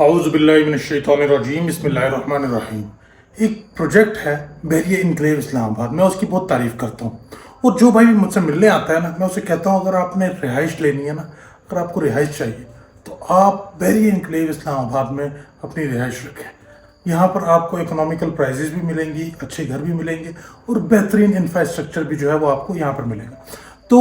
औज़ुबिल्लाहिमिनश्शैतानिर्रजीम बिस्मिल्लाहिर्रहमानिर्रहीम। एक प्रोजेक्ट है बहरिया इनक्लेव इस्लामाबाद, मैं उसकी बहुत तारीफ़ करता हूँ। और जो भाई मुझसे मिलने आता है ना, मैं उसे कहता हूँ अगर आपने रिहाइश लेनी है ना, अगर आपको रिहाइश चाहिए तो आप बहरिया इनक्लेव इस्लामाबाद में अपनी रिहाइश रखें। यहाँ पर आपको इकोनॉमिकल प्राइजेस भी मिलेंगी, अच्छे घर भी मिलेंगे और बेहतरीन इंफ्रास्ट्रक्चर भी जो है वो आपको यहाँ पर मिलेगा। तो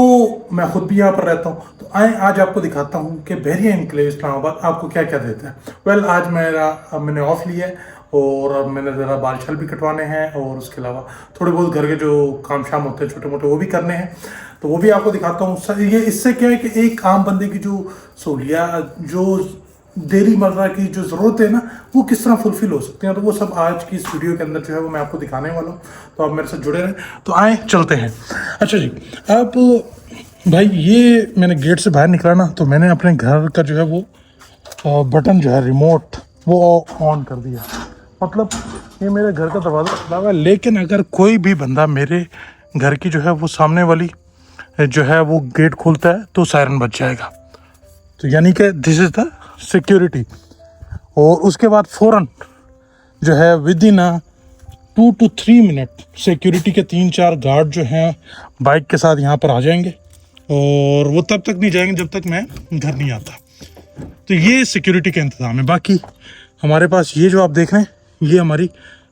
मैं खुद भी यहाँ पर रहता हूँ, तो आए आज आपको दिखाता हूँ कि बहरिया इनक्लेव इस्लामाबाद आपको क्या क्या देता है। आज मैंने ऑफ लिया है और अब मैंने ज़रा बाल छल भी कटवाने हैं और उसके अलावा थोड़े बहुत घर के जो काम शाम होते हैं छोटे मोटे वो भी करने हैं, तो वो भी आपको दिखाता हूँ। ये इससे क्या है कि एक आम बंदे की जो सहूलियत, जो डेली मर्रा की जो ज़रूरत है ना, वो किस तरह फुलफिल हो सकते हैं, तो वो सब आज की इस वीडियो के अंदर जो है वो मैं आपको दिखाने वाला हूँ। तो आप मेरे साथ जुड़े रहें। तो आए चलते हैं। अच्छा जी, अब भाई ये मैंने गेट से बाहर निकला ना, तो मैंने अपने घर का जो है वो बटन जो है रिमोट वो ऑन कर दिया। मतलब ये मेरे घर का दरवाज़ा खुला हुआ है, लेकिन अगर कोई भी बंदा मेरे घर की जो है वो सामने वाली जो है वो गेट खोलता है तो सायरन बज जाएगा। तो यानी कि दिस इज़ द सिक्योरिटी। और उसके बाद फ़ौरन जो है with in 2 to 3 minute security के 3-4 गार्ड जो हैं बाइक के साथ यहाँ पर आ जाएंगे, और वो तब तक नहीं जाएंगे जब तक मैं घर नहीं आता। तो ये सिक्योरिटी का इंतज़ाम है। बाकी हमारे पास ये जो आप देख रहे हैं, ये हमारी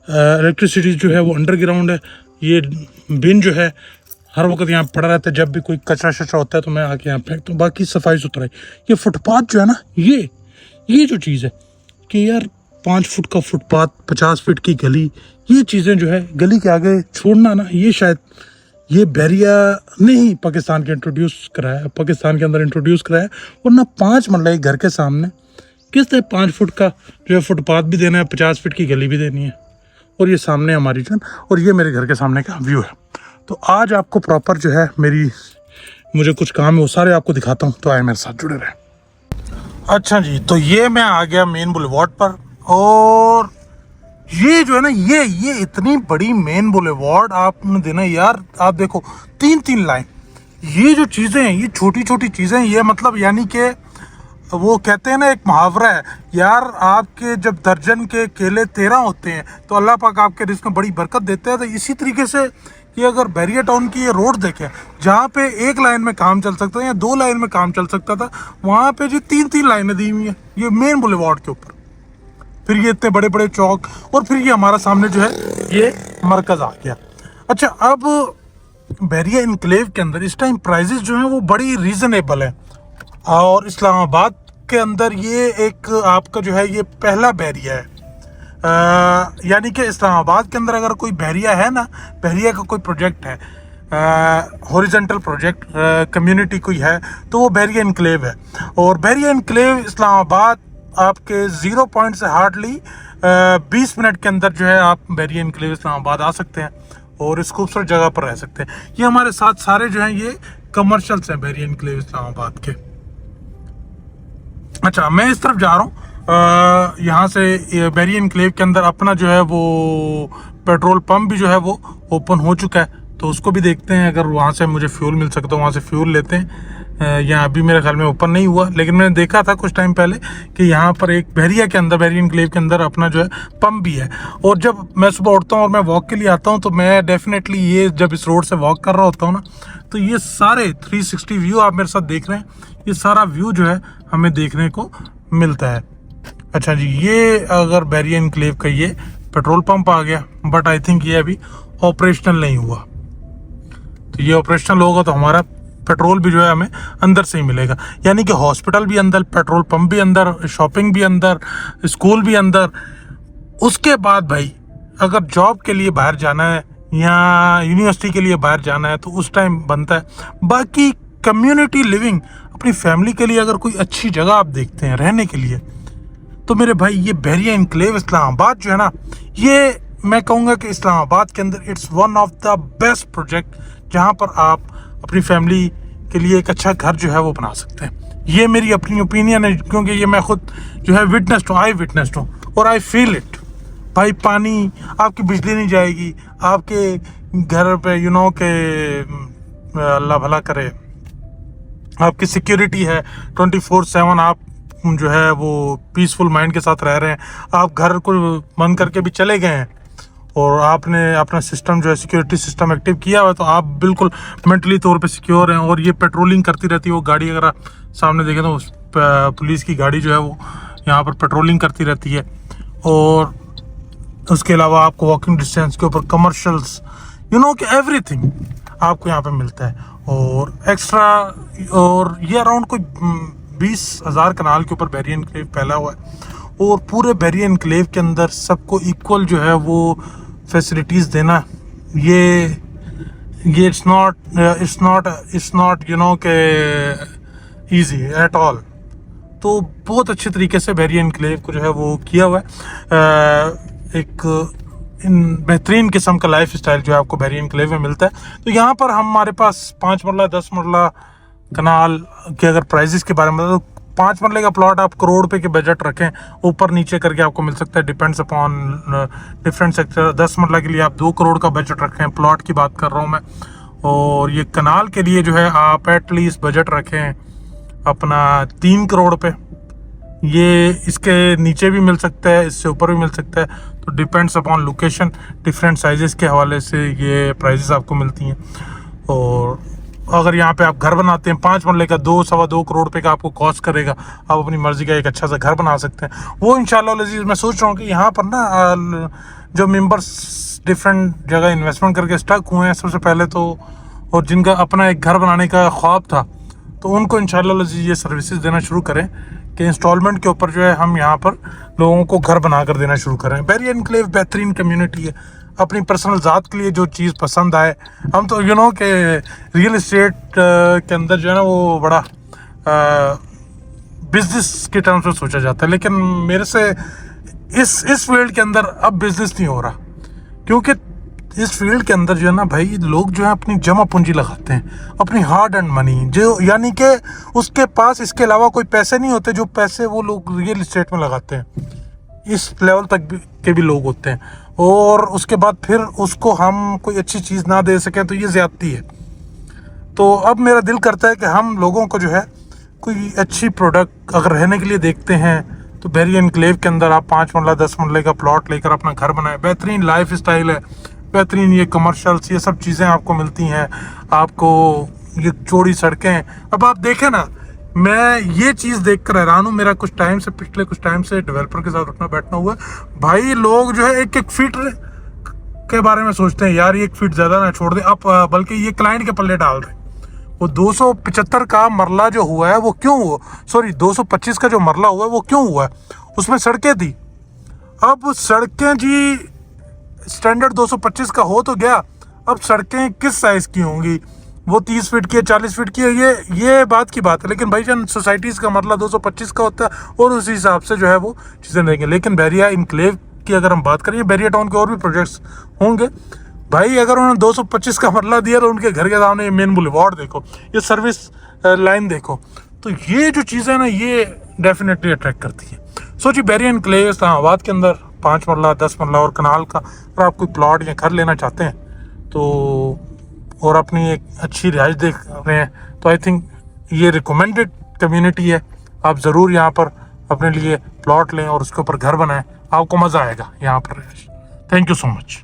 इलेक्ट्रिसिटी जो है वो अंडरग्राउंड है। ये बिन जो है हर वक्त यहाँ पड़ा रहता है, जब भी कोई कचरा शचरा होता है तो मैं आके यहाँ फेंकता हूँ। बाकी सफाई सुथराई। ये फुटपाथ जो है ना, ये जो चीज़ है कि यार 5 फुट का फुटपाथ, 50 फीट की गली, ये चीज़ें जो है गली के आगे छोड़ना ना, ये शायद ये बहरिया ने ही पाकिस्तान के इंट्रोड्यूस कराया, पाकिस्तान के अंदर इंट्रोड्यूस कराया। वरना 5 मरला घर के सामने किसने 5 फुट का जो है फुटपाथ भी देना है, 50 फीट की गली भी देनी है। और ये सामने हमारी जो, और ये मेरे घर के सामने का व्यू है। तो आज आपको प्रॉपर जो है मुझे कुछ काम है वो सारे आपको दिखाता हूँ, तो आए मेरे साथ जुड़े रहे। अच्छा जी, तो ये मैं आ गया मेन बुलेवार्ड पर, और ये जो है ना, ये इतनी बड़ी मेन बुलेवार्ड आपने देना यार। आप देखो 3-3 लाइन, ये जो चीज़ें हैं, ये छोटी छोटी चीज़ें, ये मतलब यानी कि वो कहते हैं ना, एक मुहावरा है यार, आपके जब दर्जन के केले 13 होते हैं तो अल्लाह पाक आपके रिस्क में बड़ी बरकत देते हैं। तो इसी तरीके से ये अगर बहरिया टाउन की ये रोड देखें, जहाँ पे 1 लाइन में काम चल सकता था या 2 लाइन में काम चल सकता था, वहाँ पे जी 3-3 लाइनें दी हुई हैं ये मेन बुलेवार्ड के ऊपर। फिर ये इतने बड़े बड़े चौक, और फिर ये हमारा सामने जो है ये मरकज़ आ गया। अच्छा, अब बहरिया इनक्लेव के अंदर इस टाइम प्राइजेस जो हैं वो बड़ी रीज़नेबल है। और इस्लामाबाद के अंदर ये एक आपका जो है ये पहला बहरिया है। यानी कि इस्लामाबाद के अंदर अगर कोई बहरिया है ना, बहरिया का कोई प्रोजेक्ट है, हॉरिजॉन्टल प्रोजेक्ट, कम्युनिटी कोई है, तो वो बहरिया इनक्लेव है। और बहरिया इनक्लेव इस्लामाबाद आपके 0 पॉइंट से हार्डली 20 मिनट के अंदर जो है आप बहरिया इनक्लेव इस्लामाबाद आ सकते हैं और इस खूबसूरत जगह पर रह सकते हैं। ये हमारे साथ सारे जो हैं ये कमर्शियल्स हैं बहरिया इनक्लेव इस्लामाबाद के। अच्छा, मैं इस तरफ जा रहा हूँ, यहाँ से बहरिया इनक्लेव के अंदर अपना जो है वो पेट्रोल पंप भी जो है वो ओपन हो चुका है, तो उसको भी देखते हैं। अगर वहाँ से मुझे फ्यूल मिल सकता है वहाँ से फ्यूल लेते हैं। यहाँ अभी मेरे ख्याल में ओपन नहीं हुआ, लेकिन मैंने देखा था कुछ टाइम पहले कि यहाँ पर एक बहरिया के अंदर, बहरिया इनक्लेव के अंदर अपना जो है पंप भी है। और जब मैं सुबह उठता हूँ और मैं वॉक के लिए आता हूँ, तो मैं डेफिनेटली ये जब इस रोड से वॉक कर रहा होता हूँ ना, तो ये सारे 360 व्यू आप मेरे साथ देख रहे हैं, ये सारा व्यू जो है हमें देखने को मिलता है। अच्छा जी, ये अगर बहरिया इनक्लेव का ये पेट्रोल पंप आ गया, बट आई थिंक ये अभी ऑपरेशनल नहीं हुआ। तो ये ऑपरेशनल होगा तो हमारा पेट्रोल भी जो है हमें अंदर से ही मिलेगा। यानी कि हॉस्पिटल भी अंदर, पेट्रोल पंप भी अंदर, शॉपिंग भी अंदर, स्कूल भी अंदर। उसके बाद भाई अगर जॉब के लिए बाहर जाना है या यूनिवर्सिटी के लिए बाहर जाना है तो उस टाइम बनता है। बाकी कम्युनिटी लिविंग, अपनी फैमिली के लिए अगर कोई अच्छी जगह आप देखते हैं रहने के लिए, तो मेरे भाई ये बहरिया इनक्लेव इस्लामाबाद जो है ना, ये मैं कहूँगा कि इस्लामाबाद के अंदर it's one of the best project, जहाँ पर आप अपनी फैमिली के लिए एक अच्छा घर जो है वो बना सकते हैं। ये मेरी अपनी ओपिनियन है, क्योंकि ये मैं खुद जो है आई विटनेस्ड हूँ और आई फील इट। भाई पानी, आपकी बिजली नहीं जाएगी, आपके घर पे के अल्लाह भला करे, आपकी सिक्योरिटी है 24/7, आप जो है वो पीसफुल माइंड के साथ रह रहे हैं, आप घर को बंद करके भी चले गए हैं और आपने अपना सिस्टम जो है सिक्योरिटी सिस्टम एक्टिव किया हुआ है, तो आप बिल्कुल मेंटली तौर पे सिक्योर हैं। और ये पेट्रोलिंग करती रहती है वो गाड़ी, अगर आप सामने देखें तो पुलिस की गाड़ी जो है वो यहाँ पर पेट्रोलिंग करती रहती है। और उसके अलावा आपको वॉकिंग डिस्टेंस के ऊपर कमर्शियल्स कि एवरीथिंग आपको यहाँ पे मिलता है। और एक्स्ट्रा, और ये अराउंड कोई 20,000 कनाल के ऊपर बैरियर एनक्लेव फैला हुआ है और पूरे बैरियर एनक्लेव के अंदर सबको इक्वल जो है वो फैसिलिटीज़ देना, ये इट्स नॉट के ईजी एट ऑल। तो बहुत अच्छे तरीके से बैरियर एनक्लेव को जो है वो किया हुआ है। एक बेहतरीन किस्म का लाइफ स्टाइल जो है आपको बैरियर एनक्लेव में मिलता है। तो यहाँ पर हमारे पास 5 मरला 10 मरला कनाल के अगर प्राइजेस के बारे में तो 5 मरले का प्लॉट आप करोड़ रुपए के बजट रखें, ऊपर नीचे करके आपको मिल सकता है, डिपेंड्स अपॉन डिफरेंट सेक्टर। 10 मरला के लिए आप 2 करोड़ का बजट रखें, प्लॉट की बात कर रहा हूँ मैं। और ये कनाल के लिए जो है आप एटलीस्ट बजट रखें अपना 3 करोड़ पे। ये इसके नीचे भी मिल सकता है, इससे ऊपर भी मिल सकता है, तो depends upon location, different sizes के हवाले से ये प्राइजेस आपको मिलती हैं। और अगर यहाँ पे आप घर बनाते हैं 5 मरले का 2-2.25 करोड़ रुपए का आपको कॉस्ट करेगा, आप अपनी मर्जी का एक अच्छा सा घर बना सकते हैं। वो इंशाल्लाह लजीज मैं सोच रहा हूँ कि यहाँ पर ना जो मेंबर्स डिफरेंट जगह इन्वेस्टमेंट करके स्टक हुए हैं सबसे पहले तो, और जिनका अपना एक घर बनाने का ख्वाब था, तो उनको इंशाल्लाह लजीज ये सर्विसेज देना शुरू करें कि इंस्टॉलमेंट के ऊपर जो है हम यहाँ पर लोगों को घर बना कर देना शुरू करें। बैरियर एनक्लेव बेहतरीन कम्युनिटी है, अपनी पर्सनल ज़ात के लिए जो चीज़ पसंद आए। हम तो कि रियल इस्टेट के अंदर जो है ना वो बड़ा बिजनेस के टर्म्स में सोचा जाता है, लेकिन मेरे से इस फील्ड के अंदर अब बिजनेस नहीं हो रहा, क्योंकि इस फील्ड के अंदर जो है ना भाई लोग जो है अपनी जमा पूंजी लगाते हैं, अपनी हार्ड एंड मनी, जो यानी कि उसके पास इसके अलावा कोई पैसे नहीं होते, जो पैसे वो लोग रियल इस्टेट में लगाते हैं, इस लेवल तक के भी लोग होते हैं। और उसके बाद फिर उसको हम कोई अच्छी चीज़ ना दे सकें तो ये ज़्यादती है। तो अब मेरा दिल करता है कि हम लोगों को जो है कोई अच्छी प्रोडक्ट अगर रहने के लिए देखते हैं तो बैरियर एनक्लेव के अंदर आप 5 मरला 10 मरले का प्लॉट लेकर अपना घर बनाएं। बेहतरीन लाइफ स्टाइल है, बेहतरीन ये कमर्शियल्स, ये सब चीज़ें आपको मिलती हैं, आपको ये चौड़ी सड़कें। अब आप देखें ना, मैं ये चीज़ देख कर हैरान हूँ, मेरा पिछले कुछ टाइम से डेवलपर के साथ उठना बैठना हुआ भाई। लोग जो है 1-1 फीट के बारे में सोचते हैं, यार 1 फीट ज़्यादा ना छोड़ दे, अब बल्कि ये क्लाइंट के पल्ले डाल रहे हैं। वो 275 का मरला जो हुआ है वो क्यों हुआ, सॉरी 225 का जो मरला हुआ है वो क्यों हुआ है, उसमें सड़कें थी। अब सड़कें जी स्टैंडर्ड 225 का हो तो गया, अब सड़कें किस साइज़ की होंगी, वो 30 फीट की है 40 फीट की है, ये बात की बात है। लेकिन भाईजान सोसाइटीज़ का मरला 225 का होता है और उसी हिसाब से जो है वो चीज़ें देंगे। लेकिन बैरियर इनक्लेव की अगर हम बात करें, बैरियर टाउन के और भी प्रोजेक्ट्स होंगे भाई, अगर उन्होंने 225 का मरला दिया तो उनके घर के सामने मेन बुलेवार्ड देखो, ये सर्विस लाइन देखो, तो ये जो चीज़ें ना ये डेफिनेटली अट्रैक्ट करती है। सोचिए बैरियर एनक्लेव इस्लामाबाद के अंदर 5 मरला 10 मरला और कनाल का, अगर आप कोई प्लॉट या घर लेना चाहते हैं तो, और अपनी एक अच्छी रिहाइश देख रहे हैं, तो आई थिंक ये रिकमेंडेड कम्युनिटी है। आप ज़रूर यहाँ पर अपने लिए प्लॉट लें और उसके ऊपर घर बनाएं, आपको मज़ा आएगा यहाँ पर। Thank you so much.